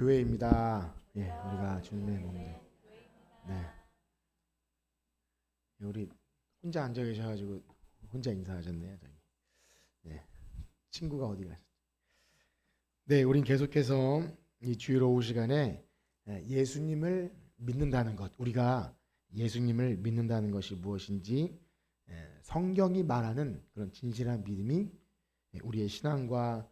교회입니다. 예, 우리가 주님의 몸들. 네, 우리 혼자 앉아 계셔가지고 혼자 인사하셨네요, 저기. 네, 친구가 어디 가셨? 네, 우린 계속해서 이 주일 오후 시간에 예수님을 믿는다는 것, 우리가 예수님을 믿는다는 것이 무엇인지, 성경이 말하는 그런 진실한 믿음이 우리의 신앙과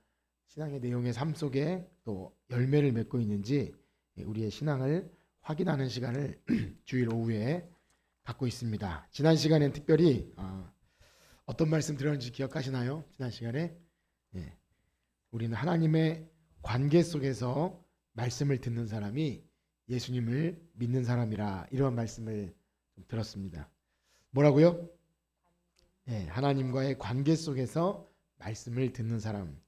신앙의 내용의 삶 속에 또 열매를 맺고 있는지 우리의 신앙을 확인하는 시간을 주일 오후에 갖고 있습니다. 지난 시간엔 특별히 어떤 말씀 들었는지 기억하시나요? 지난 시간에 우리는 하나님의 관계 속에서 말씀을 듣는 사람이 예수님을 믿는 사람이라, 이런 말씀을 들었습니다. 뭐라고요? 하나님과의 관계 속에서 말씀을 듣는 사람.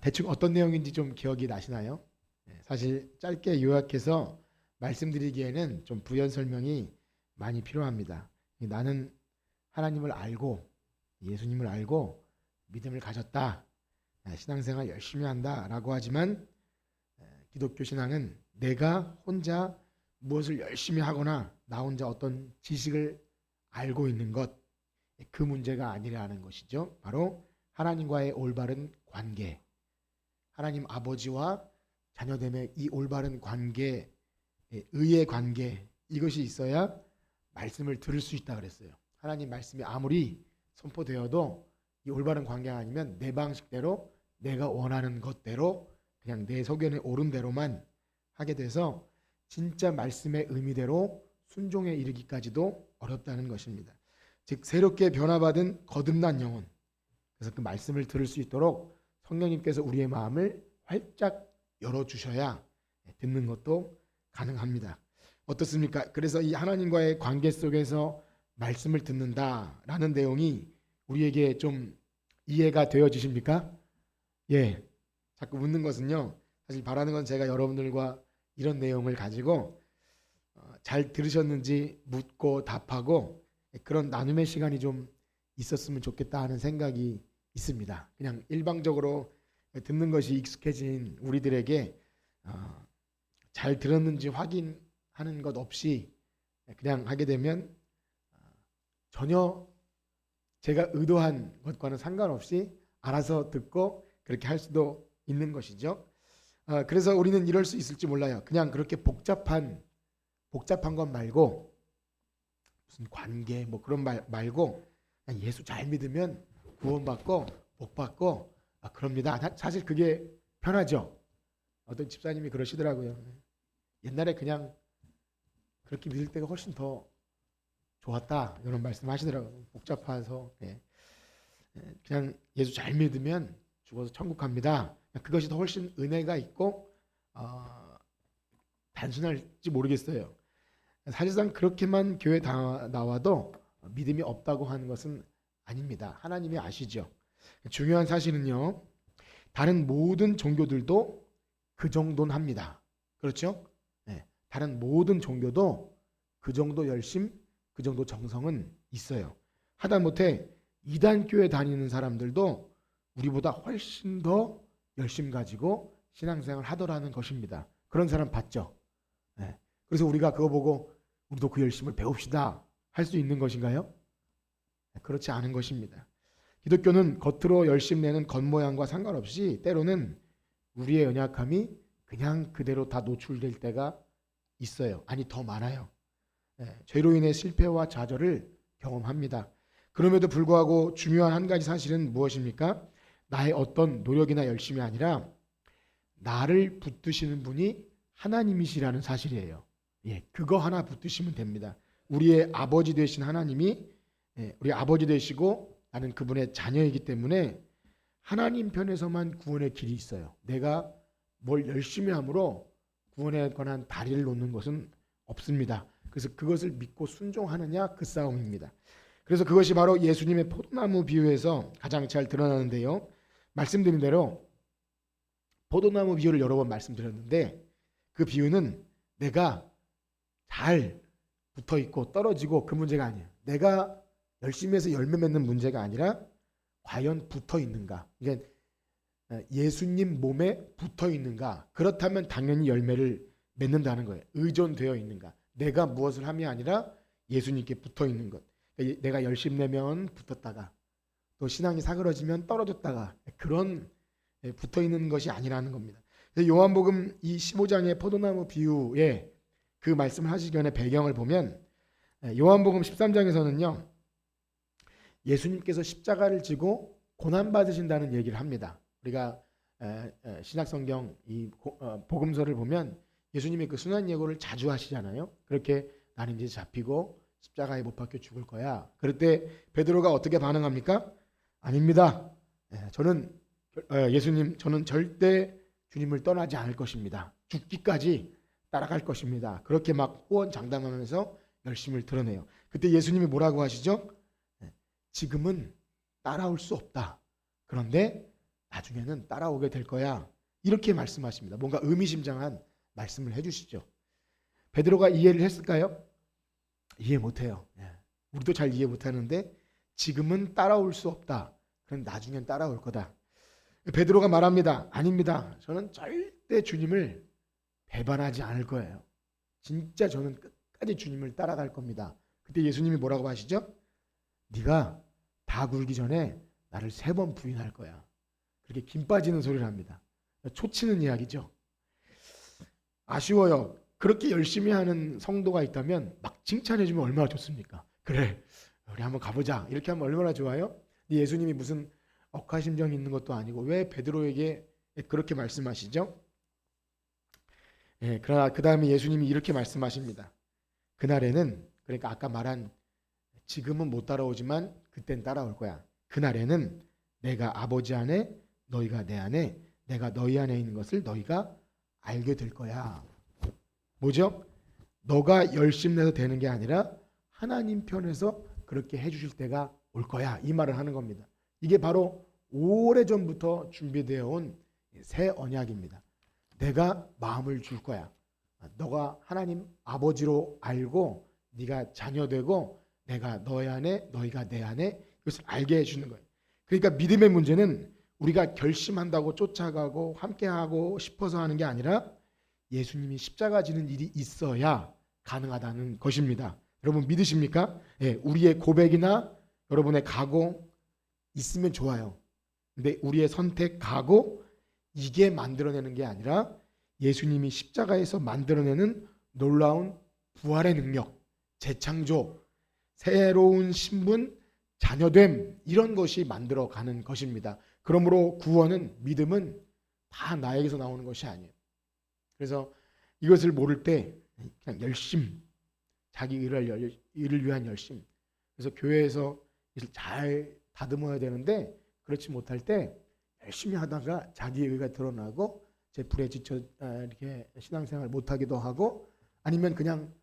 대충 어떤 내용인지 좀 기억이 나시나요? 사실 짧게 요약해서 말씀드리기에는 좀 부연 설명이 많이 필요합니다. 나는 하나님을 알고 예수님을 알고 믿음을 가졌다, 신앙생활 열심히 한다라고 하지만 기독교 신앙은 내가 혼자 무엇을 열심히 하거나 나 혼자 어떤 지식을 알고 있는 것, 그 문제가 아니라는 것이죠. 바로 하나님과의 올바른 관계, 하나님 아버지와 자녀됨의 이 올바른 관계, 의의 관계, 이것이 있어야 말씀을 들을 수 있다 그랬어요. 하나님 말씀이 아무리 선포되어도 이 올바른 관계가 아니면 내 방식대로 내가 원하는 것대로 그냥 내 소견에 옳은 대로만 하게 돼서 진짜 말씀의 의미대로 순종에 이르기까지도 어렵다는 것입니다. 즉 새롭게 변화받은 거듭난 영혼, 그래서 그 말씀을 들을 수 있도록 성령님께서 우리의 마음을 활짝 열어주셔야 듣는 것도 가능합니다. 어떻습니까? 그래서 이 하나님과의 관계 속에서 말씀을 듣는다라는 내용이 우리에게 좀 이해가 되어지십니까? 예. 자꾸 묻는 것은요, 사실 바라는 건 제가 여러분들과 이런 내용을 가지고 잘 들으셨는지 묻고 답하고 그런 나눔의 시간이 좀 있었으면 좋겠다 하는 생각이 있습니다. 그냥 일방적으로 듣는 것이 익숙해진 우리들에게 잘 들었는지 확인하는 것 없이 그냥 하게 되면 전혀 제가 의도한 것과는 상관없이 알아서 듣고 그렇게 할 수도 있는 것이죠. 그래서 우리는 이럴 수 있을지 몰라요. 그냥 그렇게 복잡한 것 말고, 무슨 관계 뭐 그런 말 말고 그냥 예수 잘 믿으면 구원받고 복받고 그럽니다. 사실 그게 편하죠. 어떤 집사님이 그러시더라고요. 옛날에 그냥 그렇게 믿을 때가 훨씬 더 좋았다, 이런 말씀하시더라고요. 복잡해서 그냥 예수 잘 믿으면 죽어서 천국 갑니다. 그것이 더 훨씬 은혜가 있고 단순할지 모르겠어요. 사실상 그렇게만 교회 나와도 믿음이 없다고 하는 것은 아닙니다. 하나님이 아시죠. 중요한 사실은요, 다른 모든 종교들도 그 정도는 합니다. 그렇죠? 다른 모든 종교도 그 정도 열심, 그 정도 정성은 있어요. 하다못해 이단 교회 다니는 사람들도 우리보다 훨씬 더 열심 가지고 신앙생활 하더라는 것입니다. 그런 사람 봤죠? 그래서 우리가 그거 보고 우리도 그 열심을 배웁시다 할 수 있는 것인가요? 그렇지 않은 것입니다. 기독교는 겉으로 열심 내는 겉모양과 상관없이 때로는 우리의 연약함이 그냥 그대로 다 노출될 때가 있어요. 아니, 더 많아요. 죄로 인해 실패와 좌절을 경험합니다. 그럼에도 불구하고 중요한 한 가지 사실은 무엇입니까? 나의 어떤 노력이나 열심이 아니라 나를 붙드시는 분이 하나님이시라는 사실이에요. 그거 하나 붙드시면 됩니다. 우리의 아버지 되신 하나님이 우리 아버지 되시고 나는 그분의 자녀이기 때문에 하나님 편에서만 구원의 길이 있어요. 내가 뭘 열심히 함으로 구원에 관한 다리를 놓는 것은 없습니다. 그래서 그것을 믿고 순종하느냐, 그 싸움입니다. 그래서 그것이 바로 예수님의 포도나무 비유에서 가장 잘 드러나는데요. 말씀드린 대로 포도나무 비유를 여러 번 말씀드렸는데, 그 비유는 내가 잘 붙어 있고 떨어지고 그 문제가 아니에요. 내가 열심히 해서 열매 맺는 문제가 아니라 과연 붙어 있는가. 그러니까 예수님 몸에 붙어 있는가? 그렇다면 당연히 열매를 맺는다는 거예요. 의존되어 있는가? 내가 무엇을 함이 아니라 예수님께 붙어 있는 것. 내가 열심 내면 붙었다가 또 신앙이 사그러지면 떨어졌다가 그런 붙어 있는 것이 아니라는 겁니다. 요한복음 이 15장의 포도나무 비유에 그 말씀을 하시기 전에 배경을 보면 요한복음 13장에서는요. 예수님께서 십자가를 지고 고난 받으신다는 얘기를 합니다. 우리가 신약성경 이 복음서를 보면 예수님이 그 순환 예고를 자주 하시잖아요. 그렇게 나는 이제 잡히고 십자가에 못 박혀 죽을 거야. 그럴 때 베드로가 어떻게 반응합니까? 아닙니다. 저는 예수님, 저는 절대 주님을 떠나지 않을 것입니다. 죽기까지 따라갈 것입니다. 그렇게 막 호언장담하면서 열심을 드러내요. 그때 예수님이 뭐라고 하시죠? 지금은 따라올 수 없다. 그런데 나중에는 따라오게 될 거야. 이렇게 말씀하십니다. 뭔가 의미심장한 말씀을 해주시죠. 베드로가 이해를 했을까요? 이해 못해요. 우리도 잘 이해 못하는데 지금은 따라올 수 없다. 그럼 나중엔 따라올 거다. 베드로가 말합니다. 아닙니다. 저는 절대 주님을 배반하지 않을 거예요. 진짜 저는 끝까지 주님을 따라갈 겁니다. 그때 예수님이 뭐라고 하시죠? 네가 다 굴기 전에 나를 3번 부인할 거야. 그렇게 김 빠지는 소리를 합니다. 초치는 이야기죠. 아쉬워요. 그렇게 열심히 하는 성도가 있다면 막 칭찬해주면 얼마나 좋습니까? 그래, 우리 한번 가보자. 이렇게 하면 얼마나 좋아요? 예수님이 무슨 억하심정이 있는 것도 아니고 왜 베드로에게 그렇게 말씀하시죠? 그러나 그 다음에 예수님이 이렇게 말씀하십니다. 그날에는, 그러니까 아까 말한 지금은 못 따라오지만 그땐 따라올 거야. 그날에는 내가 아버지 안에, 너희가 내 안에, 내가 너희 안에 있는 것을 너희가 알게 될 거야. 뭐죠? 너가 열심 내서 되는 게 아니라 하나님 편에서 그렇게 해주실 때가 올 거야. 이 말을 하는 겁니다. 이게 바로 오래전부터 준비되어 온 새 언약입니다. 내가 마음을 줄 거야. 너가 하나님 아버지로 알고 네가 자녀되고 내가 너희 안에, 너희가 내 안에 이것을 알게 해주는 거예요. 그러니까 믿음의 문제는 우리가 결심한다고 쫓아가고 함께하고 싶어서 하는 게 아니라 예수님이 십자가 지는 일이 있어야 가능하다는 것입니다. 여러분 믿으십니까? 우리의 고백이나 여러분의 각오 있으면 좋아요. 근데 우리의 선택, 각오 이게 만들어내는 게 아니라 예수님이 십자가에서 만들어내는 놀라운 부활의 능력, 재창조, 새로운 신분, 자녀됨 이런 것이 만들어가는 것입니다. 그러므로 구원은, 믿음은 다 나에게서 나오는 것이 아니에요. 그래서 이것을 모를 때 그냥 열심, 자기 일을 위한 열심. 그래서 교회에서 이를 잘 다듬어야 되는데 그렇지 못할 때 열심히 하다가 자기 의가 드러나고 제 불에 지쳐 이렇게 신앙생활 못하기도 하고 아니면 그냥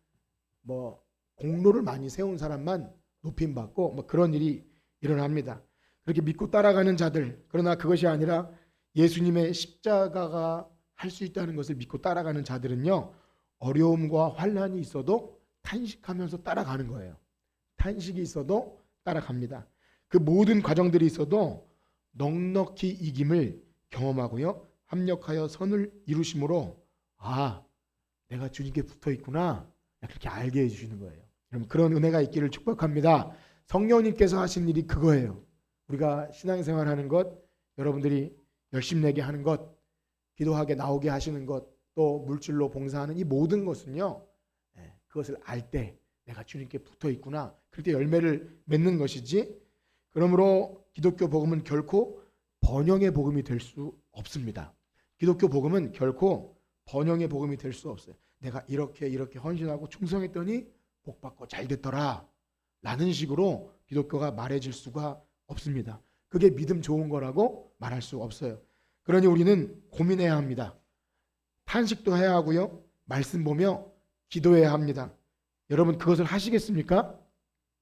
뭐 공로를 많이 세운 사람만 높임 받고 뭐 그런 일이 일어납니다. 그렇게 믿고 따라가는 자들, 그러나 그것이 아니라 예수님의 십자가가 할 수 있다는 것을 믿고 따라가는 자들은요, 어려움과 환난이 있어도 탄식하면서 따라가는 거예요. 탄식이 있어도 따라갑니다. 그 모든 과정들이 있어도 넉넉히 이김을 경험하고요, 합력하여 선을 이루심으로 아, 내가 주님께 붙어 있구나, 그렇게 알게 해주시는 거예요. 여러분 그런 은혜가 있기를 축복합니다. 성령님께서 하신 일이 그거예요. 우리가 신앙생활하는 것, 여러분들이 열심내게 하는 것, 기도하게 나오게 하시는 것, 또 물질로 봉사하는 이 모든 것은요, 그것을 알 때 내가 주님께 붙어 있구나, 그럴 때 열매를 맺는 것이지. 그러므로 기독교 복음은 결코 번영의 복음이 될 수 없습니다. 기독교 복음은 결코 번영의 복음이 될 수 없어요. 내가 이렇게 헌신하고 충성했더니 복받고 잘 됐더라 라는 식으로 기독교가 말해질 수가 없습니다. 그게 믿음 좋은 거라고 말할 수 없어요. 그러니 우리는 고민해야 합니다. 탄식도 해야 하고요, 말씀 보며 기도해야 합니다. 여러분 그것을 하시겠습니까?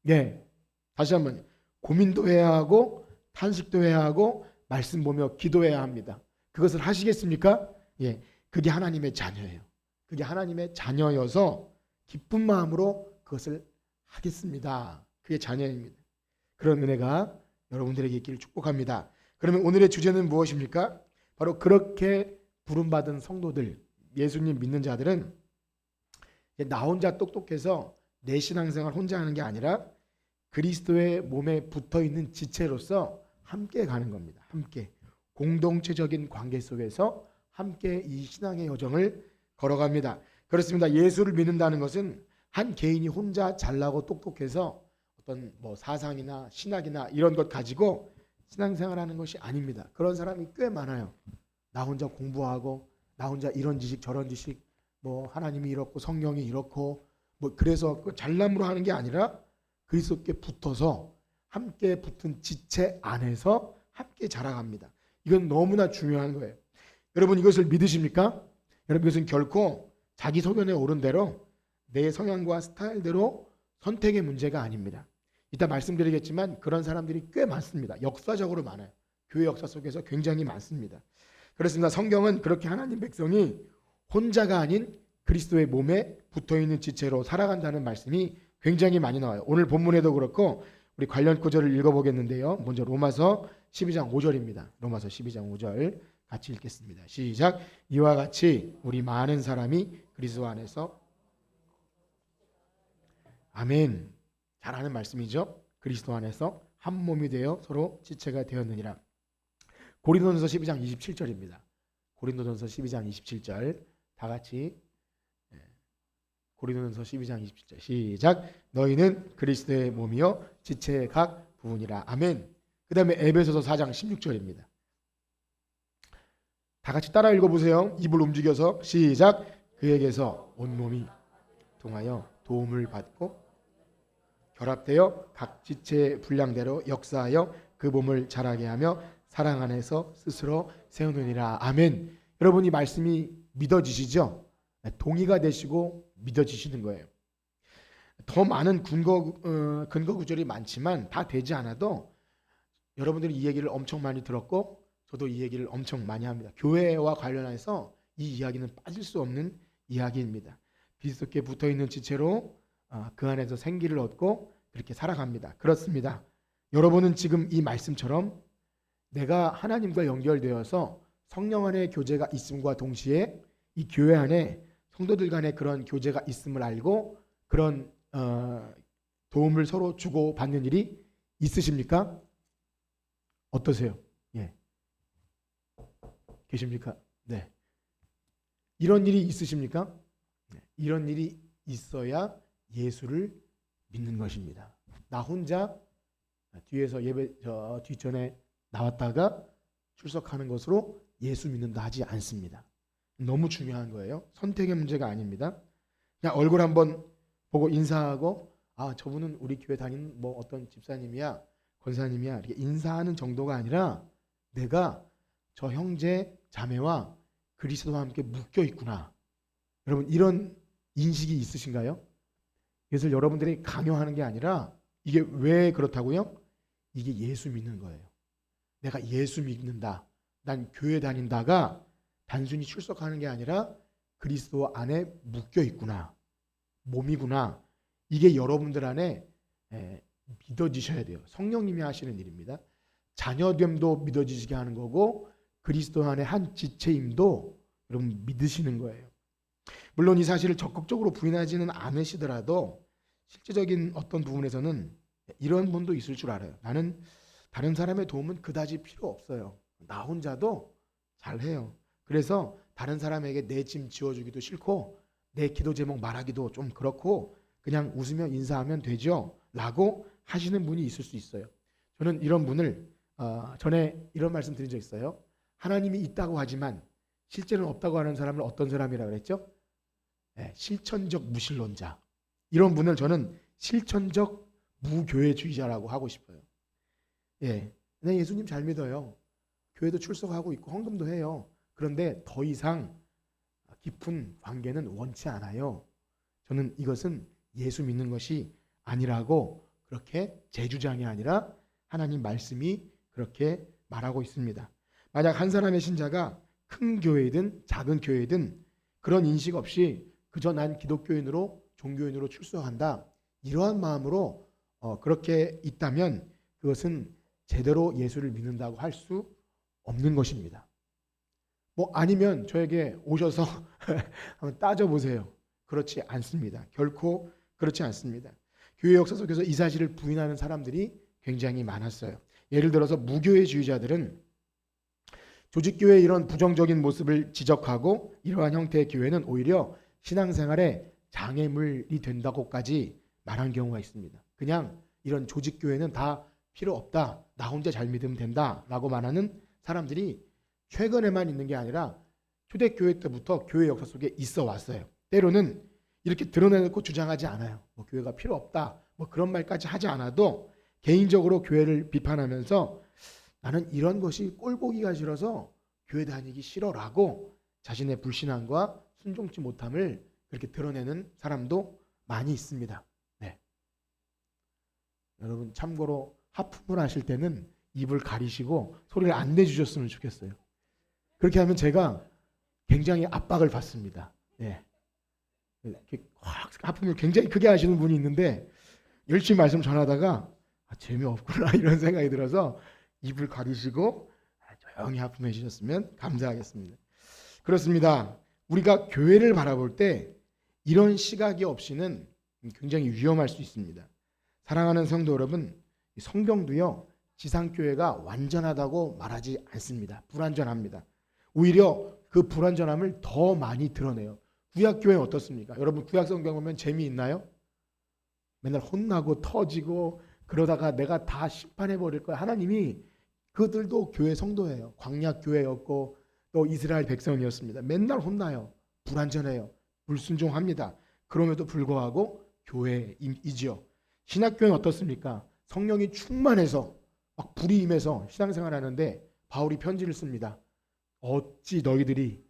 네, 다시 한번 고민도 해야 하고 탄식도 해야 하고 말씀 보며 기도해야 합니다. 그것을 하시겠습니까? 예, 그게 하나님의 자녀예요. 그게 하나님의 자녀여서 기쁜 마음으로 그것을 하겠습니다. 그게 자녀입니다. 그런 은혜가 여러분들에게 있기를 축복합니다. 그러면 오늘의 주제는 무엇입니까? 바로 그렇게 부름받은 성도들, 예수님 믿는 자들은 나 혼자 똑똑해서 내 신앙생활 혼자 하는 게 아니라 그리스도의 몸에 붙어있는 지체로서 함께 가는 겁니다. 함께 공동체적인 관계 속에서 함께 이 신앙의 여정을 걸어갑니다. 그렇습니다. 예수를 믿는다는 것은 한 개인이 혼자 잘나고 똑똑해서 어떤 사상이나 신학이나 이런 것 가지고 신앙생활하는 것이 아닙니다. 그런 사람이 꽤 많아요. 나 혼자 공부하고 나 혼자 이런 지식 저런 지식 하나님이 이렇고 성령이 이렇고 그래서 잘남으로 하는 게 아니라 그리스도께 붙어서 함께 붙은 지체 안에서 함께 자라갑니다. 이건 너무나 중요한 거예요. 여러분 이것을 믿으십니까? 여러분 이것은 결코 자기 소견에 오른 대로 내 성향과 스타일대로 선택의 문제가 아닙니다. 이따 말씀드리겠지만 그런 사람들이 꽤 많습니다. 역사적으로 많아요. 교회 역사 속에서 굉장히 많습니다. 그렇습니다. 성경은 그렇게 하나님 백성이 혼자가 아닌 그리스도의 몸에 붙어있는 지체로 살아간다는 말씀이 굉장히 많이 나와요. 오늘 본문에도 그렇고 우리 관련 구절을 읽어보겠는데요. 먼저 로마서 12장 5절입니다. 로마서 12장 5절 같이 읽겠습니다. 시작. 이와 같이 우리 많은 사람이 그리스도 안에서 아멘. 잘 아는 말씀이죠. 그리스도 안에서 한 몸이 되어 서로 지체가 되었느니라. 고린도전서 12장 27절입니다. 고린도전서 12장 27절 다 같이 고린도전서 12장 27절 시작. 너희는 그리스도의 몸이요 지체의 각 부분이라. 아멘. 그 다음에 에베소서 4장 16절입니다. 다 같이 따라 읽어보세요. 입을 움직여서 시작. 그에게서 온몸이 통하여 도움을 받고 결합되어 각 지체의 분량대로 역사하여 그 몸을 자라게 하며 사랑 안에서 스스로 세우느니라. 아멘. 여러분 이 말씀이 믿어지시죠? 동의가 되시고 믿어지시는 거예요. 더 많은 근거 구절이 많지만 다 되지 않아도 여러분들이 이 얘기를 엄청 많이 들었고 저도 이 얘기를 엄청 많이 합니다. 교회와 관련해서 이 이야기는 빠질 수 없는 이야기입니다. 그리스도께 붙어있는 지체로 그 안에서 생기를 얻고 그렇게 살아갑니다. 그렇습니다. 여러분은 지금 이 말씀처럼 내가 하나님과 연결되어서 성령 안에 교제가 있음과 동시에 이 교회 안에 성도들 간에 그런 교제가 있음을 알고 그런 도움을 서로 주고 받는 일이 있으십니까? 어떠세요? 예. 계십니까? 네. 이런 일이 있으십니까? 네. 이런 일이 있어야 예수를 믿는 것입니다. 나 혼자 뒤에서 뒷전에 나왔다가 출석하는 것으로 예수 믿는다 하지 않습니다. 너무 중요한 거예요. 선택의 문제가 아닙니다. 그냥 얼굴 한번 보고 인사하고 저분은 우리 교회 다니는 어떤 집사님이야 권사님이야 이렇게 인사하는 정도가 아니라 내가 저 형제 자매와 그리스도와 함께 묶여 있구나. 여러분 이런 인식이 있으신가요? 이것을 여러분들이 강요하는 게 아니라 이게 왜 그렇다고요? 이게 예수 믿는 거예요. 내가 예수 믿는다. 난 교회 다닌다가 단순히 출석하는 게 아니라 그리스도 안에 묶여 있구나. 몸이구나. 이게 여러분들 안에 믿어지셔야 돼요. 성령님이 하시는 일입니다. 자녀됨도 믿어지시게 하는 거고 그리스도 안에 한 지체임도 여러분 믿으시는 거예요. 물론 이 사실을 적극적으로 부인하지는 않으시더라도 실제적인 어떤 부분에서는 이런 분도 있을 줄 알아요. 나는 다른 사람의 도움은 그다지 필요 없어요. 나 혼자도 잘해요. 그래서 다른 사람에게 내 짐 지워주기도 싫고 내 기도 제목 말하기도 좀 그렇고 그냥 웃으며 인사하면 되죠 라고 하시는 분이 있을 수 있어요. 저는 이런 분을 전에 이런 말씀 드린 적 있어요. 하나님이 있다고 하지만 실제는 없다고 하는 사람을 어떤 사람이라고 그랬죠? 실천적 무신론자. 이런 분을 저는 실천적 무교회주의자라고 하고 싶어요. 네, 예수님 잘 믿어요. 교회도 출석하고 있고 헌금도 해요. 그런데 더 이상 깊은 관계는 원치 않아요. 저는 이것은 예수 믿는 것이 아니라고 그렇게 제 주장이 아니라 하나님 말씀이 그렇게 말하고 있습니다. 만약 한 사람의 신자가 큰 교회든 작은 교회든 그런 인식 없이 그저 난 기독교인으로 종교인으로 출석한다. 이러한 마음으로 그렇게 있다면 그것은 제대로 예수를 믿는다고 할 수 없는 것입니다. 뭐 아니면 저에게 오셔서 한번 따져보세요. 그렇지 않습니다. 결코 그렇지 않습니다. 교회 역사 속에서 이 사실을 부인하는 사람들이 굉장히 많았어요. 예를 들어서 무교회주의자들은 조직교회의 이런 부정적인 모습을 지적하고 이러한 형태의 교회는 오히려 신앙생활에 장애물이 된다고까지 말한 경우가 있습니다. 그냥 이런 조직교회는 다 필요 없다. 나 혼자 잘 믿으면 된다. 라고 말하는 사람들이 최근에만 있는 게 아니라 초대교회 때부터 교회 역사 속에 있어 왔어요. 때로는 이렇게 드러내놓고 주장하지 않아요. 뭐 교회가 필요 없다. 뭐 그런 말까지 하지 않아도 개인적으로 교회를 비판하면서 나는 이런 것이 꼴보기가 싫어서 교회 다니기 싫어라고 자신의 불신앙과 순종치 못함을 그렇게 드러내는 사람도 많이 있습니다. 네. 여러분 참고로 하품을 하실 때는 입을 가리시고 소리를 안 내주셨으면 좋겠어요. 그렇게 하면 제가 굉장히 압박을 받습니다. 네. 이렇게 확 하품을 굉장히 크게 하시는 분이 있는데 열심히 말씀 전하다가 재미없구나 이런 생각이 들어서 입을 가리시고 조용히 하품해 주셨으면 감사하겠습니다. 그렇습니다. 우리가 교회를 바라볼 때 이런 시각이 없이는 굉장히 위험할 수 있습니다. 사랑하는 성도 여러분, 성경도요 지상교회가 완전하다고 말하지 않습니다. 불완전합니다. 오히려 그 불완전함을 더 많이 드러내요. 구약교회는 어떻습니까? 여러분 구약 성경 보면 재미있나요? 맨날 혼나고 터지고 그러다가 내가 다 심판해 버릴 거야. 하나님이 그들도 교회 성도예요. 광야 교회였고 또 이스라엘 백성이었습니다. 맨날 혼나요. 불완전해요. 불순종합니다. 그럼에도 불구하고 교회이지요. 신학교회는 어떻습니까? 성령이 충만해서 막 불이 임해서 신앙생활 하는데 바울이 편지를 씁니다. 어찌 너희들이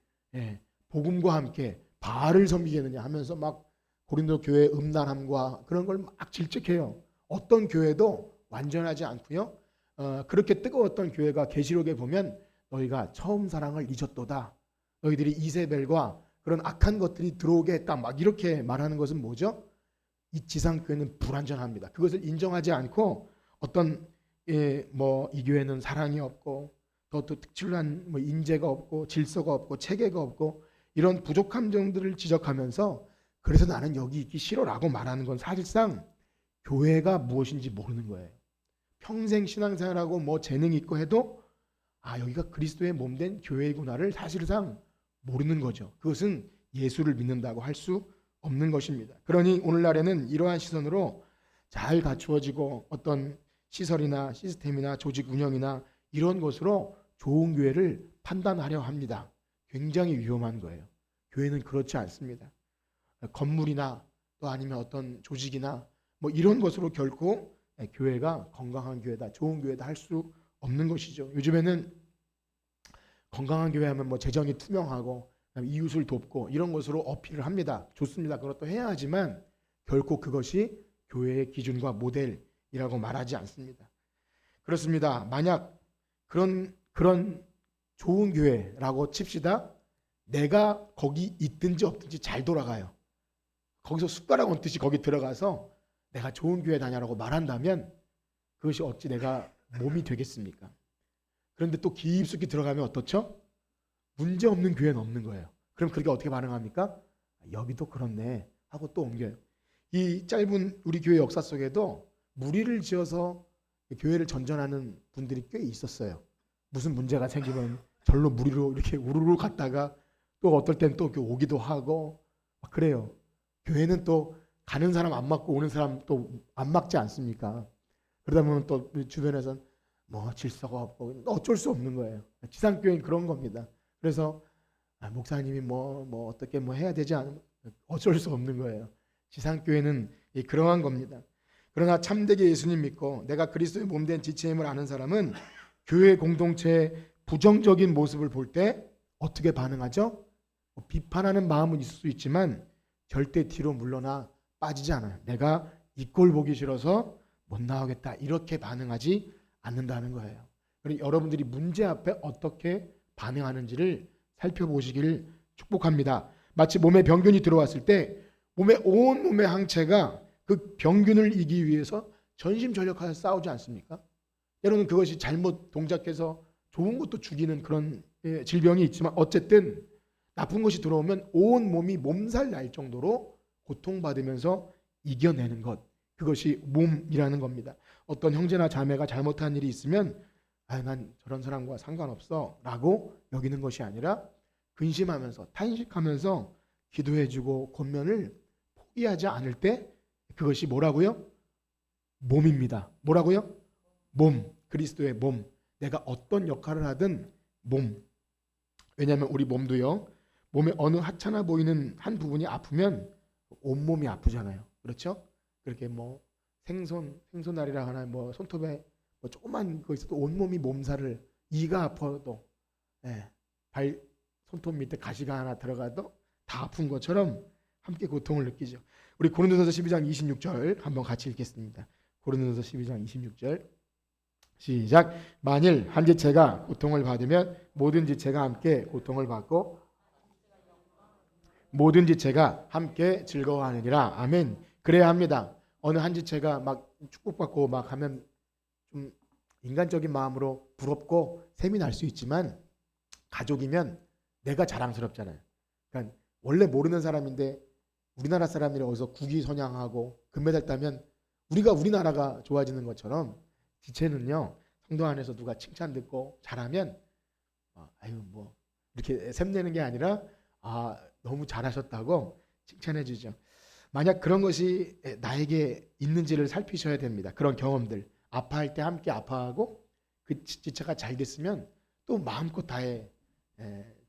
복음과 함께 바알을 섬기겠느냐 하면서 막 고린도 교회의 음란함과 그런 걸 막 질책해요. 어떤 교회도 완전하지 않고요. 그렇게 뜨거웠던 교회가 계시록에 보면 너희가 처음 사랑을 잊었도다. 너희들이 이세벨과 그런 악한 것들이 들어오게 했다. 막 이렇게 말하는 것은 뭐죠? 이 지상교회는 불완전합니다. 그것을 인정하지 않고 어떤 뭐 이 교회는 사랑이 없고 또 특출난 뭐 인재가 없고 질서가 없고 체계가 없고 이런 부족한 점들을 지적하면서 그래서 나는 여기 있기 싫어라고 말하는 건 사실상 교회가 무엇인지 모르는 거예요. 평생 신앙생활하고 뭐 재능 있고 해도 여기가 그리스도의 몸된 교회이구나를 사실상 모르는 거죠. 그것은 예수를 믿는다고 할 수 없는 것입니다. 그러니 오늘날에는 이러한 시선으로 잘 갖추어지고 어떤 시설이나 시스템이나 조직 운영이나 이런 것으로 좋은 교회를 판단하려 합니다. 굉장히 위험한 거예요. 교회는 그렇지 않습니다. 건물이나 또 아니면 어떤 조직이나 뭐 이런 것으로 결코 교회가 건강한 교회다, 좋은 교회다 할 수 없는 것이죠. 요즘에는 건강한 교회 하면 뭐 재정이 투명하고 이웃을 돕고 이런 것으로 어필을 합니다. 좋습니다. 그것도 해야 하지만 결코 그것이 교회의 기준과 모델이라고 말하지 않습니다. 그렇습니다. 만약 그런 좋은 교회라고 칩시다. 내가 거기 있든지 없든지 잘 돌아가요. 거기서 숟가락 얹듯이 거기 들어가서 내가 좋은 교회 다녀라고 말한다면 그것이 어찌 내가 몸이 되겠습니까? 그런데 또 깊숙이 들어가면 어떻죠? 문제 없는 교회는 없는 거예요. 그럼 그렇게 어떻게 반응합니까? 여기도 그렇네 하고 또 옮겨요. 이 짧은 우리 교회 역사 속에도 무리를 지어서 교회를 전전하는 분들이 꽤 있었어요. 무슨 문제가 생기면 절로 무리로 이렇게 우르르 갔다가 또 어떨 땐 또 오기도 하고 막 그래요. 교회는 또 가는 사람 안 맞고 오는 사람 또 안 맞지 않습니까? 그러다 보면 또 주변에선 뭐 질서가 없고 어쩔 수 없는 거예요. 지상교회는 그런 겁니다. 그래서 목사님이 뭐 어떻게 뭐 해야 되지 않으면 어쩔 수 없는 거예요. 지상교회는 그러한 겁니다. 그러나 참되게 예수님 믿고 내가 그리스도의 몸된 지체임을 아는 사람은 교회 공동체의 부정적인 모습을 볼 때 어떻게 반응하죠? 비판하는 마음은 있을 수 있지만 절대 뒤로 물러나 빠지지 않아요. 내가 이 꼴 보기 싫어서 못 나오겠다 이렇게 반응하지 않는다는 거예요. 그리고 여러분들이 문제 앞에 어떻게 반응하는지를 살펴보시길 축복합니다. 마치 몸에 병균이 들어왔을 때 온 몸의 항체가 그 병균을 이기기 위해서 전심전력하여 싸우지 않습니까? 때로는 그것이 잘못 동작해서 좋은 것도 죽이는 그런 질병이 있지만 어쨌든 나쁜 것이 들어오면 온 몸이 몸살 날 정도로 고통받으면서 이겨내는 것, 그것이 몸이라는 겁니다. 어떤 형제나 자매가 잘못한 일이 있으면 난 저런 사람과 상관없어 라고 여기는 것이 아니라 근심하면서 탄식하면서 기도해주고 권면을 포기하지 않을 때 그것이 뭐라고요? 몸입니다. 뭐라고요? 몸, 그리스도의 몸. 내가 어떤 역할을 하든 몸. 왜냐하면 우리 몸도요, 몸에 어느 하찮아 보이는 한 부분이 아프면 온몸이 아프잖아요. 그렇죠? 그렇게 뭐 생손알이라 하나, 뭐 손톱에 뭐 조그만 거 있어도 온몸이 몸살을, 이가 아파도, 발 손톱 밑에 가시가 하나 들어가도 다 아픈 것처럼 함께 고통을 느끼죠. 우리 고린도전서 12장 26절 한번 같이 읽겠습니다. 고린도전서 12장 26절 시작. 만일 한 지체가 고통을 받으면 모든 지체가 함께 고통을 받고 모든 지체가 함께 즐거워하느니라. 아멘. 그래야 합니다. 어느 한 지체가 막 축복받고 막 하면 좀 인간적인 마음으로 부럽고 셈이 날 수 있지만 가족이면 내가 자랑스럽잖아요. 그러니까 원래 모르는 사람인데 우리나라 사람들이 어디서 국위선양하고 금메달 따면 우리나라가 좋아지는 것처럼 지체는요, 성도 안에서 누가 칭찬 듣고 잘하면 아유 뭐 이렇게 샘내는 게 아니라 너무 잘하셨다고 칭찬해 주죠. 만약 그런 것이 나에게 있는지를 살피셔야 됩니다. 그런 경험들, 아파할 때 함께 아파하고 그 지체가 잘 됐으면 또 마음껏 다해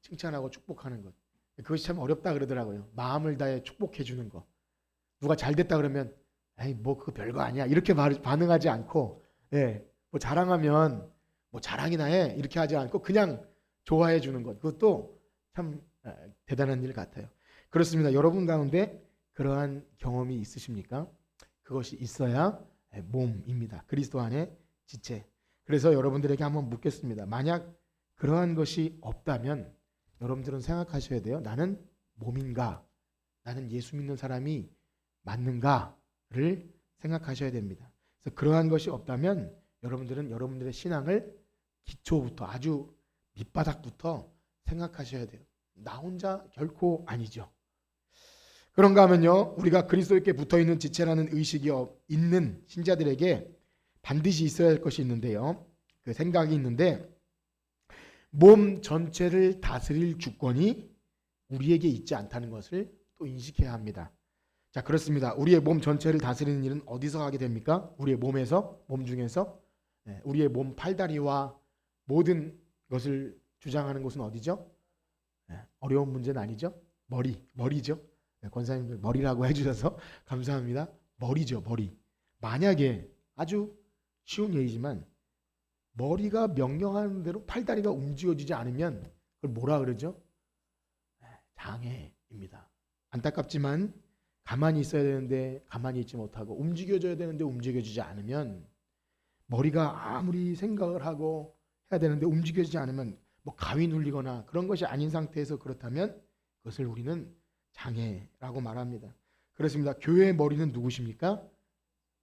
칭찬하고 축복하는 것. 그것이 참 어렵다 그러더라고요. 마음을 다해 축복해 주는 거. 누가 잘 됐다 그러면 에이 뭐 그거 별거 아니야 이렇게 반응하지 않고, 뭐 자랑하면 뭐 자랑이나 해 이렇게 하지 않고 그냥 좋아해 주는 것. 그것도 참 대단한 일 같아요. 그렇습니다. 여러분 가운데 그러한 경험이 있으십니까? 그것이 있어야 몸입니다. 그리스도 안에 지체. 그래서 여러분들에게 한번 묻겠습니다. 만약 그러한 것이 없다면 여러분들은 생각하셔야 돼요. 나는 몸인가? 나는 예수 믿는 사람이 맞는가를 생각하셔야 됩니다. 그래서 그러한 것이 없다면 여러분들은 여러분들의 신앙을 기초부터, 아주 밑바닥부터 생각하셔야 돼요. 나 혼자 결코 아니죠. 그런가 하면요, 우리가 그리스도께 붙어있는 지체라는 의식이 있는 신자들에게 반드시 있어야 할 것이 있는데요, 그 생각이 있는데, 몸 전체를 다스릴 주권이 우리에게 있지 않다는 것을 또 인식해야 합니다. 자, 그렇습니다. 우리의 몸 전체를 다스리는 일은 어디서 하게 됩니까? 우리의 몸에서, 몸 중에서. 우리의 몸 팔다리와 모든 것을 주장하는 곳은 어디죠? 어려운 문제는 아니죠? 머리죠. 권사님들 머리라고 해주셔서 감사합니다. 머리죠, 머리. 만약에 아주 쉬운 얘기지만 머리가 명령하는 대로 팔다리가 움직여지지 않으면 그걸 뭐라 그러죠? 장애입니다. 안타깝지만 가만히 있어야 되는데 가만히 있지 못하고 움직여져야 되는데 움직여지지 않으면, 머리가 아무리 생각을 하고 해야 되는데 움직여지지 않으면 뭐 가위 눌리거나 그런 것이 아닌 상태에서 그렇다면 그것을 우리는 장애라고 말합니다. 그렇습니다. 교회의 머리는 누구십니까?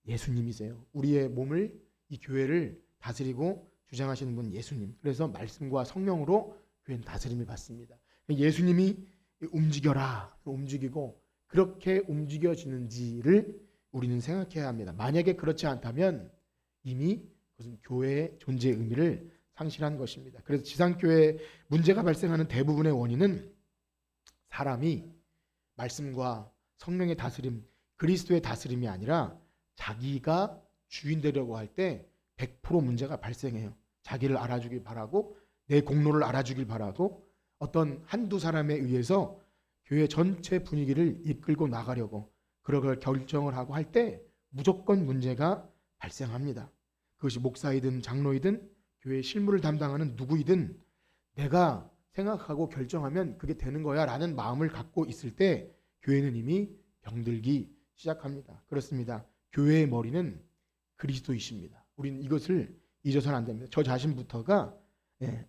예수님이세요. 우리의 몸을, 이 교회를 다스리고 주장하시는 분 예수님. 그래서 말씀과 성령으로 교회는 다스림을 받습니다. 예수님이 움직여라, 움직이고 그렇게 움직여지는지를 우리는 생각해야 합니다. 만약에 그렇지 않다면 이미 그것은 교회의 존재의 의미를 상실한 것입니다. 그래서 지상교회에 문제가 발생하는 대부분의 원인은 사람이 말씀과 성령의 다스림, 그리스도의 다스림이 아니라 자기가 주인 되려고 할 때 100% 문제가 발생해요. 자기를 알아주길 바라고, 내 공로를 알아주길 바라고, 어떤 한두 사람에 의해서 교회 전체 분위기를 이끌고 나가려고 그걸 결정을 하고 할 때 무조건 문제가 발생합니다. 그것이 목사이든 장로이든 교회 실무를 담당하는 누구이든 내가 생각하고 결정하면 그게 되는 거야 라는 마음을 갖고 있을 때 교회는 이미 병들기 시작합니다. 그렇습니다. 교회의 머리는 그리스도이십니다. 우리는 이것을 잊어서는 안 됩니다. 저 자신부터가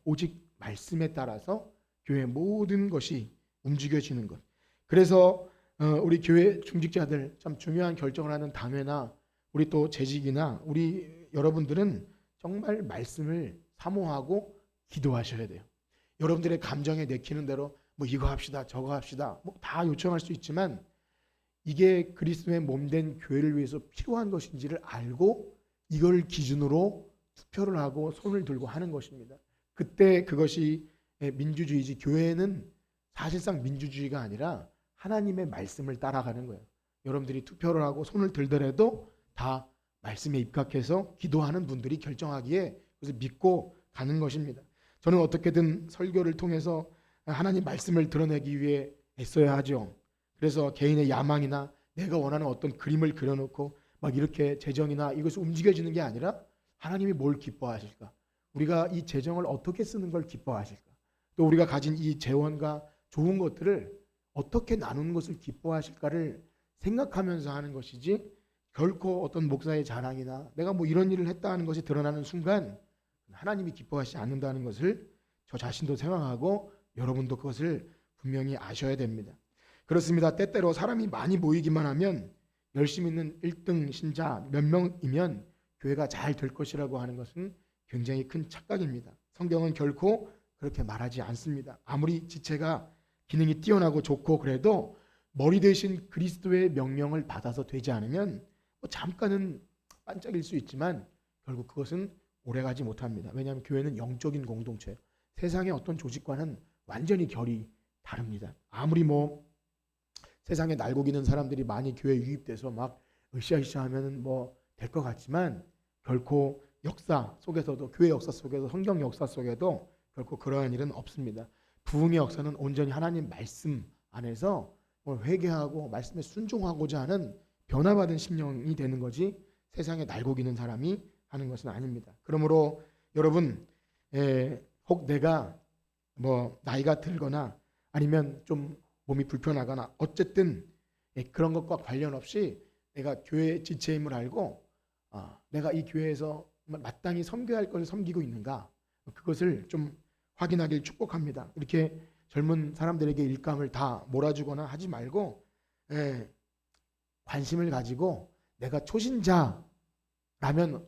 오직 말씀에 따라서 교회의 모든 것이 움직여지는 것. 그래서 우리 교회 중직자들 참 중요한 결정을 하는 당회나 우리 또 재직이나 우리 여러분들은 정말 말씀을 사모하고 기도하셔야 돼요. 여러분들의 감정에 내키는 대로 뭐 이거 합시다, 저거 합시다, 뭐 다 요청할 수 있지만 이게 그리스도의 몸된 교회를 위해서 필요한 것인지를 알고 이걸 기준으로 투표를 하고 손을 들고 하는 것입니다. 그때 그것이 민주주의지. 교회는 사실상 민주주의가 아니라 하나님의 말씀을 따라가는 거예요. 여러분들이 투표를 하고 손을 들더라도 다 말씀에 입각해서 기도하는 분들이 결정하기에 그것을 믿고 가는 것입니다. 저는 어떻게든 설교를 통해서 하나님 말씀을 드러내기 위해 애써야 하죠. 그래서 개인의 야망이나 내가 원하는 어떤 그림을 그려놓고 막 이렇게 재정이나 이것이 움직여지는 게 아니라 하나님이 뭘 기뻐하실까? 우리가 이 재정을 어떻게 쓰는 걸 기뻐하실까? 또 우리가 가진 이 재원과 좋은 것들을 어떻게 나누는 것을 기뻐하실까를 생각하면서 하는 것이지, 결코 어떤 목사의 자랑이나 내가 뭐 이런 일을 했다 하는 것이 드러나는 순간 하나님이 기뻐하시지 않는다는 것을 저 자신도 생각하고 여러분도 그것을 분명히 아셔야 됩니다. 그렇습니다. 때때로 사람이 많이 모이기만 하면 열심히 있는 1등 신자 몇 명이면 교회가 잘 될 것이라고 하는 것은 굉장히 큰 착각입니다. 성경은 결코 그렇게 말하지 않습니다. 아무리 지체가 기능이 뛰어나고 좋고 그래도 머리 대신 그리스도의 명령을 받아서 되지 않으면 뭐 잠깐은 반짝일 수 있지만 결국 그것은 오래가지 못합니다. 왜냐하면 교회는 영적인 공동체예요. 세상의 어떤 조직과는 완전히 결이 다릅니다. 아무리 뭐 세상에 날고기는 사람들이 많이 교회에 유입돼서 막 으쌰으쌰 하면 뭐 될 것 같지만 결코 역사 속에서도, 교회 역사 속에서, 성경 역사 속에도 결코 그러한 일은 없습니다. 부흥의 역사는 온전히 하나님 말씀 안에서 회개하고 말씀에 순종하고자 하는 변화받은 심령이 되는 거지 세상에 날고기는 사람이 하는 것은 아닙니다. 그러므로 여러분, 혹 내가 뭐 나이가 들거나 아니면 좀 몸이 불편하거나 어쨌든 그런 것과 관련 없이 내가 교회의 지체임을 알고 내가 이 교회에서 마땅히 섬겨야 할 것을 섬기고 있는가, 그것을 좀 확인하길 축복합니다. 이렇게 젊은 사람들에게 일감을 다 몰아주거나 하지 말고 관심을 가지고, 내가 초신자라면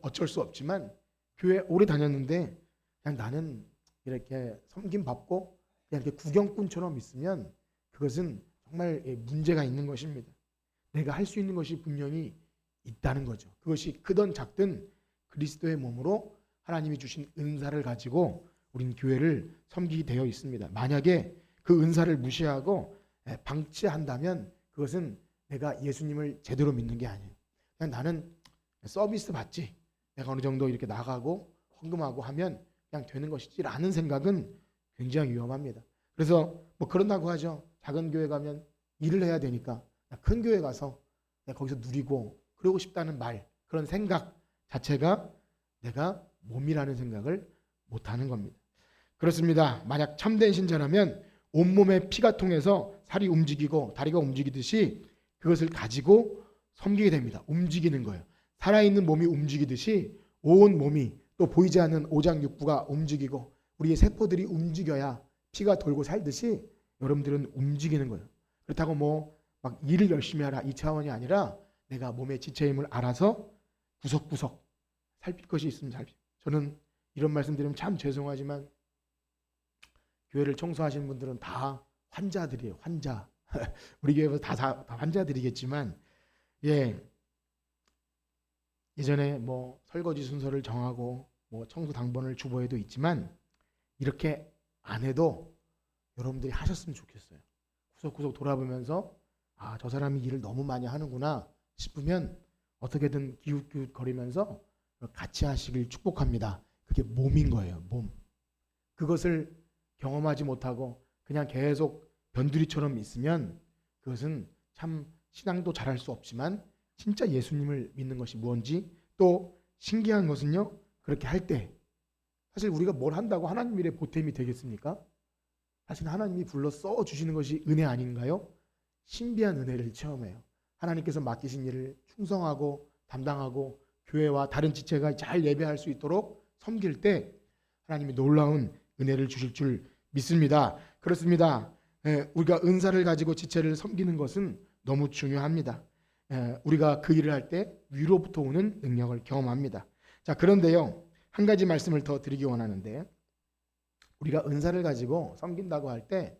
어쩔 수 없지만 교회 오래 다녔는데 그냥 나는 이렇게 섬김 받고 그냥 이렇게 구경꾼처럼 있으면 그것은 정말 문제가 있는 것입니다. 내가 할 수 있는 것이 분명히 있다는 거죠. 그것이 크든 작든 그리스도의 몸으로 하나님이 주신 은사를 가지고 우리는 교회를 섬기게 되어 있습니다. 만약에 그 은사를 무시하고 방치한다면 그것은 내가 예수님을 제대로 믿는 게 아니에요. 그냥 나는 서비스 받지, 내가 어느 정도 이렇게 나가고 헌금하고 하면 그냥 되는 것이지라는 생각은 굉장히 위험합니다. 그래서 뭐 그런다고 하죠. 작은 교회 가면 일을 해야 되니까 큰 교회 가서 내가 거기서 누리고 그러고 싶다는 말, 그런 생각 자체가 내가 몸이라는 생각을 못하는 겁니다. 그렇습니다. 만약 참된 신자라면 온몸에 피가 통해서 살이 움직이고 다리가 움직이듯이 그것을 가지고 섬기게 됩니다. 움직이는 거예요. 살아있는 몸이 움직이듯이 온 몸이, 또 보이지 않는 오장육부가 움직이고 우리의 세포들이 움직여야 피가 돌고 살듯이 여러분들은 움직이는 거예요. 그렇다고 뭐 막 일을 열심히 하라 이 차원이 아니라 내가 몸의 지체임을 알아서 구석구석 살필 것이 있으면 살피고. 저는 이런 말씀 드리면 참 죄송하지만 교회를 청소하시는 분들은 다 환자들이에요. 환자. 우리 교회에서 다 환자들이겠지만 예전에 뭐 설거지 순서를 정하고 뭐 청소 당번을 주보에도 있지만 이렇게 안 해도 여러분들이 하셨으면 좋겠어요. 구석구석 돌아보면서 저 사람이 일을 너무 많이 하는구나 싶으면 어떻게든 기웃기웃거리면서 같이 하시길 축복합니다. 그게 몸인 거예요. 몸. 그것을 경험하지 못하고 그냥 계속 변두리처럼 있으면 그것은 참 신앙도 잘할 수 없지만 진짜 예수님을 믿는 것이 뭔지, 또 신기한 것은요, 그렇게 할 때 사실 우리가 뭘 한다고 하나님 일에 보탬이 되겠습니까? 사실 하나님이 불러 써주시는 것이 은혜 아닌가요? 신비한 은혜를 체험해요. 하나님께서 맡기신 일을 충성하고 담당하고 교회와 다른 지체가 잘 예배할 수 있도록 섬길 때 하나님이 놀라운 은혜를 주실 줄 믿습니다. 그렇습니다. 우리가 은사를 가지고 지체를 섬기는 것은 너무 중요합니다. 우리가 그 일을 할 때 위로부터 오는 능력을 경험합니다. 자, 그런데요, 한 가지 말씀을 더 드리기 원하는데, 우리가 은사를 가지고 섬긴다고 할 때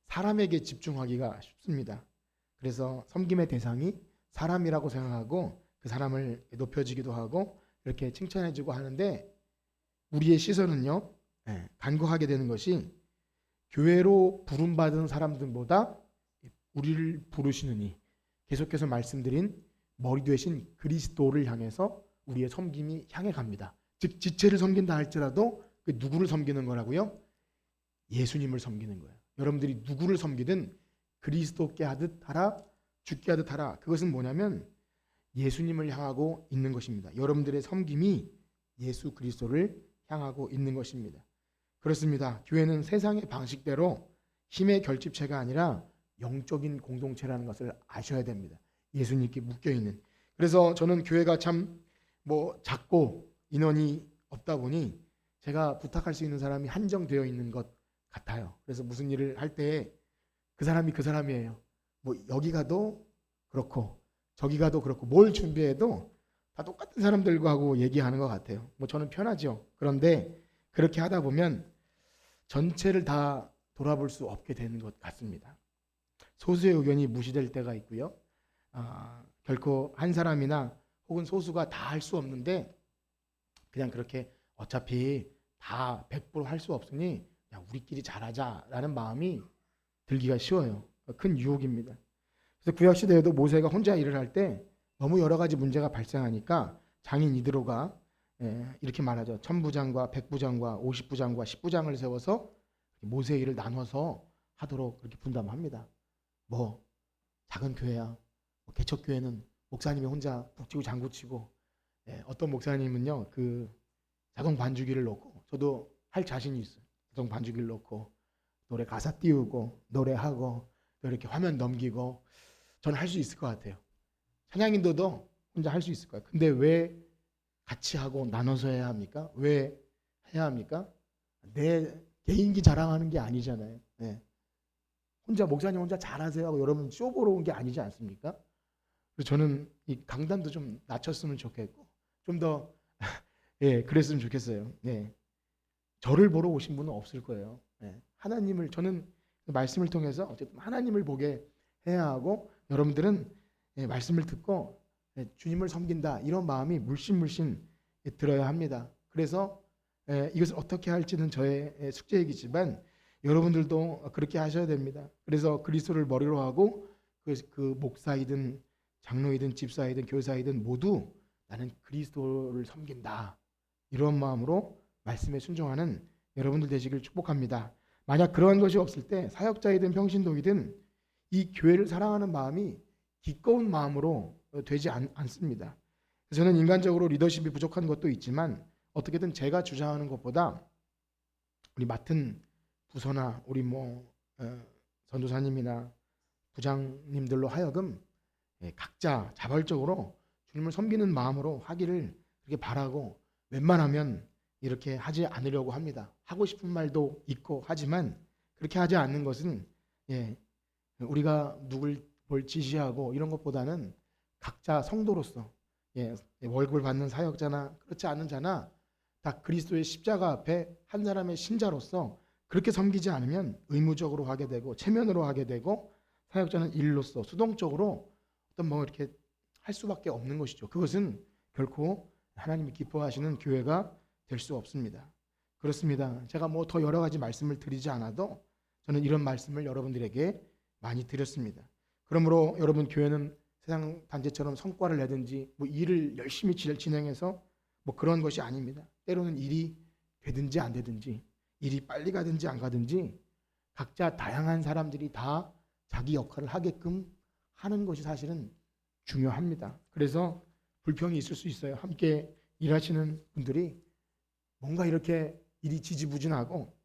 사람에게 집중하기가 쉽습니다. 그래서 섬김의 대상이 사람이라고 생각하고 그 사람을 높여주기도 하고 이렇게 칭찬해주고 하는데, 우리의 시선은요, 간과하게 되는 것이 교회로 부름받은 사람들보다 우리를 부르시느니 계속해서 말씀드린 머리 되신 그리스도를 향해서 우리의 섬김이 향해 갑니다. 즉 지체를 섬긴다 할지라도 그 누구를 섬기는 거라고요? 예수님을 섬기는 거예요. 여러분들이 누구를 섬기든 그리스도께 하듯 하라, 죽게 하듯 하라. 그것은 뭐냐면 예수님을 향하고 있는 것입니다. 여러분들의 섬김이 예수 그리스도를 향하고 있는 것입니다. 그렇습니다. 교회는 세상의 방식대로 힘의 결집체가 아니라 영적인 공동체라는 것을 아셔야 됩니다. 예수님께 묶여있는. 그래서 저는 교회가 참 작고 인원이 없다 보니 제가 부탁할 수 있는 사람이 한정되어 있는 것 같아요. 그래서 무슨 일을 할 때 그 사람이 그 사람이에요. 여기 가도 그렇고 저기 가도 그렇고 뭘 준비해도 다 똑같은 사람들과 하고 얘기하는 것 같아요. 저는 편하죠. 그런데 그렇게 하다 보면 전체를 다 돌아볼 수 없게 되는 것 같습니다. 소수의 의견이 무시될 때가 있고요. 결코 한 사람이나 혹은 소수가 다 할 수 없는데 그냥 그렇게 어차피 다 100% 할 수 없으니 그냥 우리끼리 잘하자라는 마음이 들기가 쉬워요. 큰 유혹입니다. 그래서 구약 시대에도 모세가 혼자 일을 할 때 너무 여러 가지 문제가 발생하니까 장인 이드로가 이렇게 말하죠. 1000부장과 100부장과 50부장과 10부장을 세워서 모세의 일을 나눠서 하도록 그렇게 분담합니다. 작은 교회야. 개척교회는 목사님이 혼자 북치고 장구치고, 어떤 목사님은요 그 자동 반주기를 놓고, 저도 할 자신이 있어요. 자동 반주기를 놓고 노래 가사 띄우고 노래하고 또 이렇게 화면 넘기고, 저는 할 수 있을 것 같아요. 찬양인도도 혼자 할 수 있을 것 같아요. 근데 왜 같이 하고 나눠서 해야 합니까? 왜 해야 합니까? 내 개인기 자랑하는 게 아니잖아요. 혼자 목사님 혼자 잘하세요 하고 여러분 쇼 보러 온 게 아니지 않습니까? 그래서 저는 이 강단도 좀 낮췄으면 좋겠고 좀 더 그랬으면 좋겠어요. 저를 보러 오신 분은 없을 거예요. 하나님을, 저는 말씀을 통해서 어쨌든 하나님을 보게 해야 하고, 여러분들은 말씀을 듣고 주님을 섬긴다 이런 마음이 물씬물씬 들어야 합니다. 그래서 이것을 어떻게 할지는 저의 숙제이기지만 여러분들도 그렇게 하셔야 됩니다. 그래서 그리스도를 머리로 하고 그 목사이든 장로이든 집사이든 교사이든 모두 나는 그리스도를 섬긴다 이런 마음으로 말씀에 순종하는 여러분들 되시길 축복합니다. 만약 그러한 것이 없을 때 사역자이든 평신도이든 이 교회를 사랑하는 마음이 기꺼운 마음으로 되지 않습니다. 저는 인간적으로 리더십이 부족한 것도 있지만 어떻게든 제가 주장하는 것보다 우리 맡은 부서나 우리 전도사님이나 부장님들로 하여금 각자 자발적으로 주님을 섬기는 마음으로 하기를 그렇게 바라고, 웬만하면 이렇게 하지 않으려고 합니다. 하고 싶은 말도 있고 하지만 그렇게 하지 않는 것은 우리가 누굴 뭘 지시하고 이런 것보다는 각자 성도로서 월급을 받는 사역자나 그렇지 않은 자나 다 그리스도의 십자가 앞에 한 사람의 신자로서 그렇게 섬기지 않으면 의무적으로 하게 되고 체면으로 하게 되고, 사역자는 일로서 수동적으로 이렇게 할 수밖에 없는 것이죠. 그것은 결코 하나님이 기뻐하시는 교회가 될 수 없습니다. 그렇습니다. 제가 더 여러 가지 말씀을 드리지 않아도 저는 이런 말씀을 여러분들에게 많이 드렸습니다. 그러므로 여러분, 교회는 세상 단체처럼 성과를 내든지 일을 열심히 진행해서 그런 것이 아닙니다. 때로는 일이 되든지 안 되든지, 일이 빨리 가든지 안 가든지 각자 다양한 사람들이 다 자기 역할을 하게끔 하는 것이 사실은 중요합니다. 그래서 불평이 있을 수 있어요. 함께 일하시는 분들이 뭔가 이렇게 일이 지지부진하고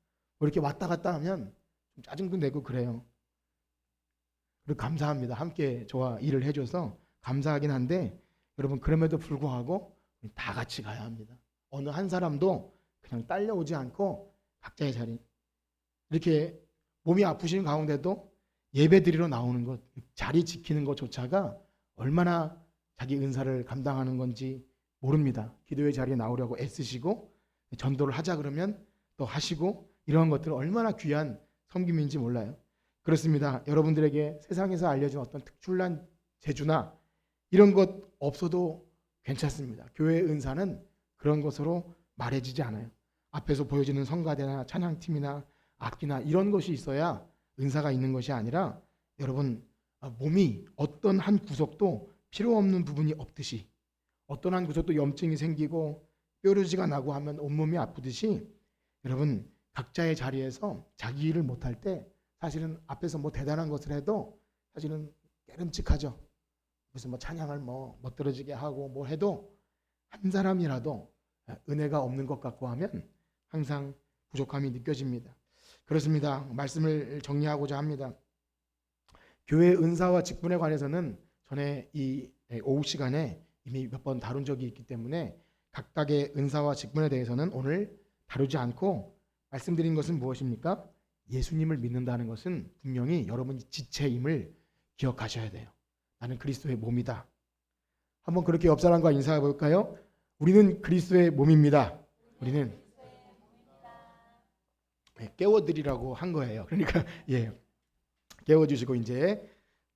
이렇게 왔다 갔다 하면 좀 짜증도 내고 그래요. 그리고 감사합니다. 함께 저와 일을 해줘서 감사하긴 한데, 여러분 그럼에도 불구하고 다 같이 가야 합니다. 어느 한 사람도 그냥 딸려오지 않고 각자의 자리, 이렇게 몸이 아프신 가운데도 예배 드리러 나오는 것, 자리 지키는 것조차가 얼마나 자기 은사를 감당하는 건지 모릅니다. 기도의 자리에 나오려고 애쓰시고 전도를 하자 그러면 또 하시고, 이러한 것들은 얼마나 귀한 섬김인지 몰라요. 그렇습니다. 여러분들에게 세상에서 알려진 어떤 특출난 재주나 이런 것 없어도 괜찮습니다. 교회의 은사는 그런 것으로 말해지지 않아요. 앞에서 보여지는 성가대나 찬양팀이나 악기나 이런 것이 있어야 은사가 있는 것이 아니라 여러분 몸이 어떤 한 구석도 필요 없는 부분이 없듯이 어떤 한 구석도 염증이 생기고 뾰루지가 나고 하면 온몸이 아프듯이 여러분 각자의 자리에서 자기 일을 못할 때 사실은 앞에서 뭐 대단한 것을 해도 사실은 깨름칙하죠. 무슨 뭐 찬양을 뭐 멋들어지게 하고 뭐 해도 한 사람이라도 은혜가 없는 것 같고 하면 항상 부족함이 느껴집니다. 그렇습니다. 말씀을 정리하고자 합니다. 교회 은사와 직분에 관해서는 전에 이 오후 시간에 이미 몇 번 다룬 적이 있기 때문에 각각의 은사와 직분에 대해서는 오늘 다루지 않고 말씀드린 것은 무엇입니까? 예수님을 믿는다는 것은 분명히 여러분이 지체임을 기억하셔야 돼요. 나는 그리스도의 몸이다. 한번 그렇게 옆 사람과 인사해 볼까요? 우리는 그리스도의 몸입니다. 우리는 깨워드리라고 한 거예요. 그러니까 깨워주시고 이제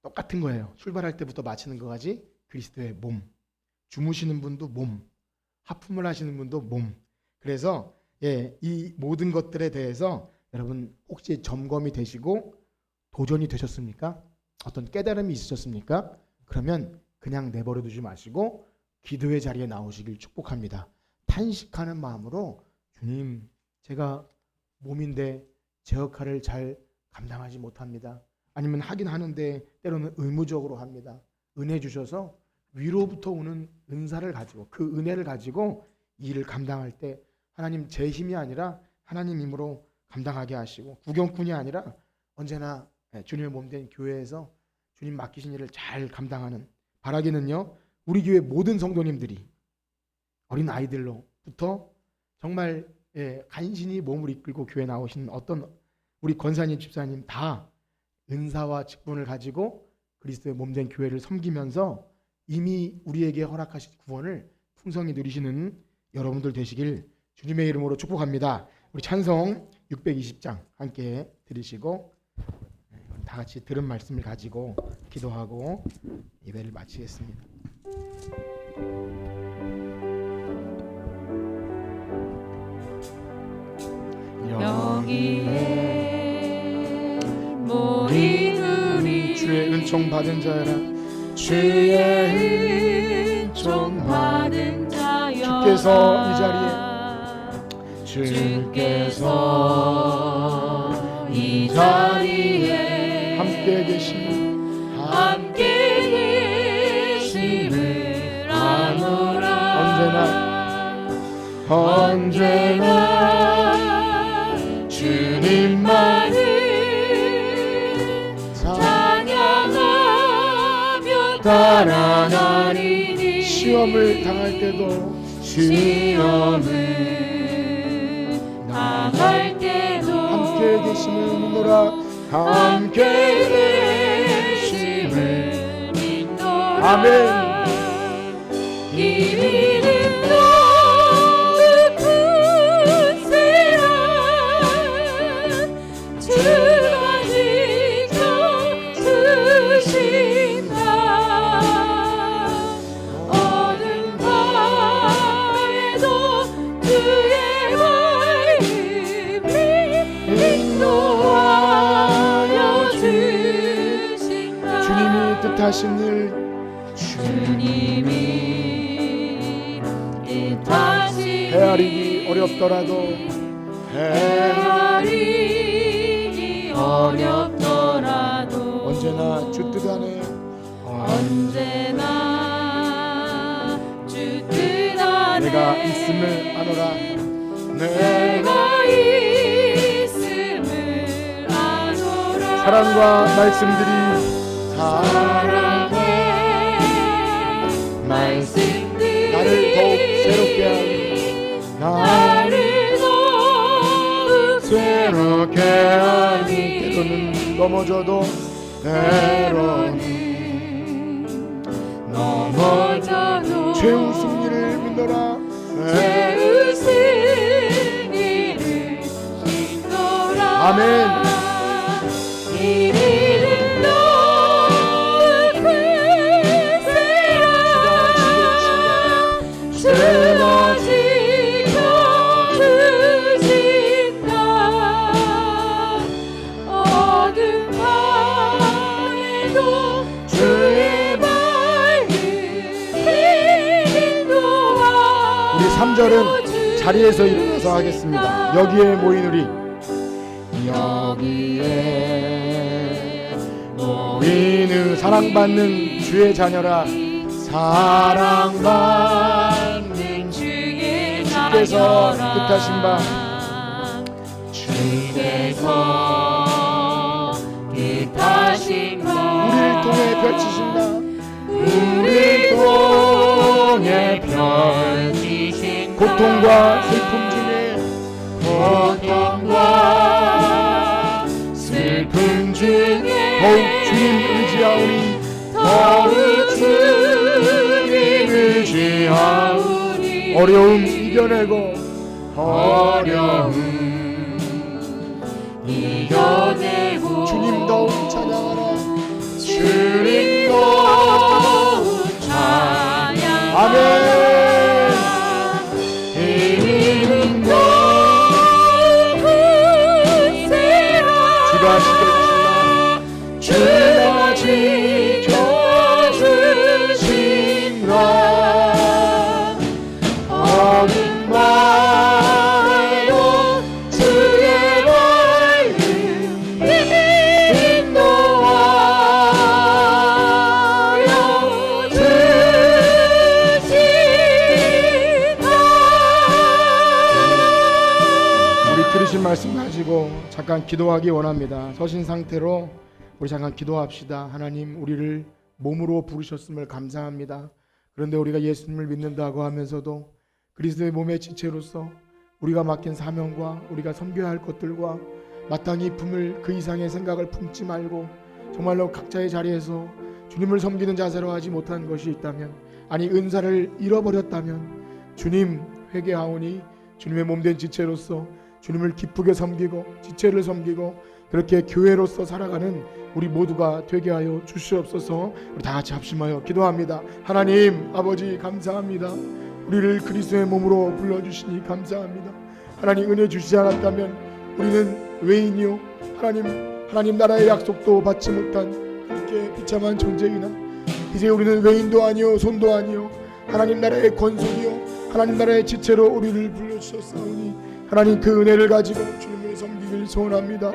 똑같은 거예요. 출발할 때부터 마치는 것까지 그리스도의 몸. 주무시는 분도 몸, 하품을 하시는 분도 몸. 그래서 이 모든 것들에 대해서 여러분 혹시 점검이 되시고 도전이 되셨습니까? 어떤 깨달음이 있으셨습니까? 그러면 그냥 내버려 두지 마시고 기도의 자리에 나오시길 축복합니다. 탄식하는 마음으로 주님, 제가 몸인데 제 역할을 잘 감당하지 못합니다. 아니면 하긴 하는데 때로는 의무적으로 합니다. 은혜 주셔서 위로부터 오는 은사를 가지고 그 은혜를 가지고 이 일을 감당할 때 하나님 제 힘이 아니라 하나님 힘으로 감당하게 하시고 구경꾼이 아니라 언제나 주님의 몸된 교회에서 주님 맡기신 일을 잘 감당하는 바라기는요. 우리 교회 모든 성도님들이 어린 아이들로부터 정말 간신히 몸을 이끌고 교회 나오시는 어떤 우리 권사님, 집사님 다 은사와 직분을 가지고 그리스도의 몸된 교회를 섬기면서 이미 우리에게 허락하신 구원을 풍성히 누리시는 여러분들 되시길 주님의 이름으로 축복합니다. 우리 찬송 620장 함께 들으시고 다 같이 들은 말씀을 가지고 기도하고 예배를 마치겠습니다. 여기에 모인 우리 주의 은총 받은 자여라. 주의 은총 받은 자여라. 주께서 이 자리에 주께서 이 자리에 함께 계심을 아노라. 언제나 주님만을 찬양하며 따라가리니. 시험을 당할 때도 당할 때도 함께 계심을 믿노라. 함께 계심을 믿노라. 아멘. 이 믿음도 큰 세라. 주가 지켜주신다. 어둠 밤에도 주의 말씀이 인도하여 주신다. 주님이 뜻하신 일 주님이 뜻하신 헤아리기 어렵더라도 헤아리기 어렵더라도 언제나 주 뜻 안에 언제나 주 뜻 안에 내가 있음을 아노라. 내가 있음을 아노라. 사랑과 말씀들이 사랑의 말씀들이 나를 더욱 새롭게 하니 나를 더욱 새롭게 하니. 때로는 넘어져도 때로는 넘어져도 죄우 승리를 믿노라. 죄의 승리를 믿노라. 아멘. 이리는 높으세요. 주가 지켜주신다. 어둠 밤에도 주의 밝은 인도와 우리 3절은 자리에서 일어나서 하겠습니다. 여기에 모인 우리, 여기에 모이는 사랑받는 주의 자녀라. 사랑받는 주의 주께서 뜻하신 바, 주께서 뜻하신 바 우리를 통해 펼치신다. 우리를 통해 펼치신 고통과 슬픔 중에, 고통과 슬픔 중에 더욱 주님 의지하오니, 더욱 주님 의지하오니 어려움 이겨내고 어려움 이겨내고 주님 더욱 찬양하라. 주님 더욱 찬양 아멘. 이름 높으세요. 주가 지켜주신다. 주가 지켜주신다. 어둠 밤에도 주의 밝은 인도하여 주신다. 우리 들으신 말씀 가지고 잠깐 기도하기 원합니다. 서신 상태로 우리 잠깐 기도합시다. 하나님, 우리를 몸으로 부르셨음을 감사합니다. 그런데 우리가 예수님을 믿는다고 하면서도 그리스도의 몸의 지체로서 우리가 맡긴 사명과 우리가 섬겨야 할 것들과 마땅히 품을 그 이상의 생각을 품지 말고 정말로 각자의 자리에서 주님을 섬기는 자세로 하지 못한 것이 있다면, 아니 은사를 잃어버렸다면 주님 회개하오니 주님의 몸된 지체로서 주님을 기쁘게 섬기고 지체를 섬기고 그렇게 교회로서 살아가는 우리 모두가 되게 하여 주시옵소서. 우리 다 같이 합심하여 기도합니다. 하나님 아버지 감사합니다. 우리를 그리스도의 몸으로 불러주시니 감사합니다. 하나님 은혜 주시지 않았다면 우리는 외인이요 하나님 나라의 약속도 받지 못한 그렇게 비참한 존재이나 이제 우리는 외인도 아니요 손도 아니요 하나님 나라의 권속이요 하나님 나라의 지체로 우리를 불러주셨사오니 하나님 그 은혜를 가지고 주님을 섬기길 소원합니다.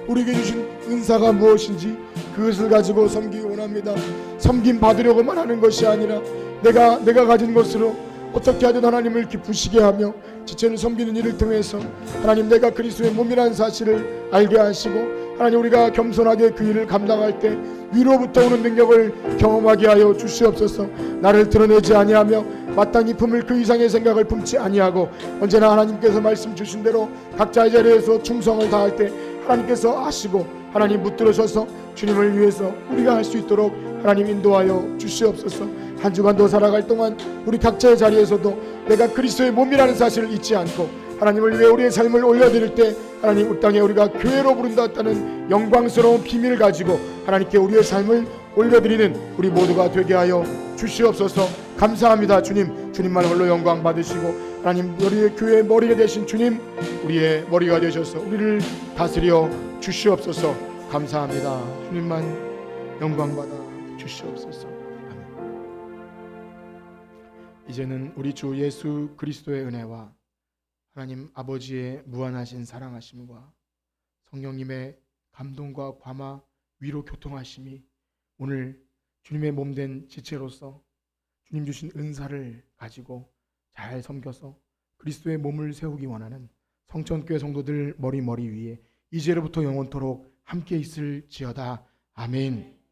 우리에게 주신 은사가 무엇인지 그것을 가지고 섬기기 원합니다. 섬김 받으려고만 하는 것이 아니라 내가 가진 것으로 어떻게 하든 하나님을 기쁘시게 하며 지체를 섬기는 일을 통해서 하나님 내가 그리스도의 몸이라는 사실을 알게 하시고 하나님 우리가 겸손하게 그 일을 감당할 때 위로부터 오는 능력을 경험하게 하여 주시옵소서. 나를 드러내지 아니하며 마땅히 품을 그 이상의 생각을 품지 아니하고 언제나 하나님께서 말씀 주신 대로 각자의 자리에서 충성을 다할 때 하나님께서 아시고 하나님 붙들으셔서 주님을 위해서 우리가 할 수 있도록 하나님 인도하여 주시옵소서. 한 주간도 살아갈 동안 우리 각자의 자리에서도 내가 그리스도의 몸이라는 사실을 잊지 않고 하나님을 위해 우리의 삶을 올려드릴 때 하나님 이 땅에 우리가 교회로 부른다는 영광스러운 비밀을 가지고 하나님께 우리의 삶을 올려드리는 우리 모두가 되게 하여 주시옵소서. 감사합니다. 주님만 홀로 영광 받으시고 하나님 우리의 교회의 머리가 되신 주님 우리의 머리가 되셔서 우리를 다스려 주시옵소서. 감사합니다. 주님만 영광 받아 주시옵소서. 아멘. 이제는 우리 주 예수 그리스도의 은혜와 하나님 아버지의 무한하신 사랑하심과 성령님의 감동과 감화 위로 교통하심이 오늘 주님의 몸된 지체로서 주님 주신 은사를 가지고 잘 섬겨서 그리스도의 몸을 세우기 원하는 성천교회 성도들 머리 위에 이제로부터 영원토록 함께 있을지어다. 아멘.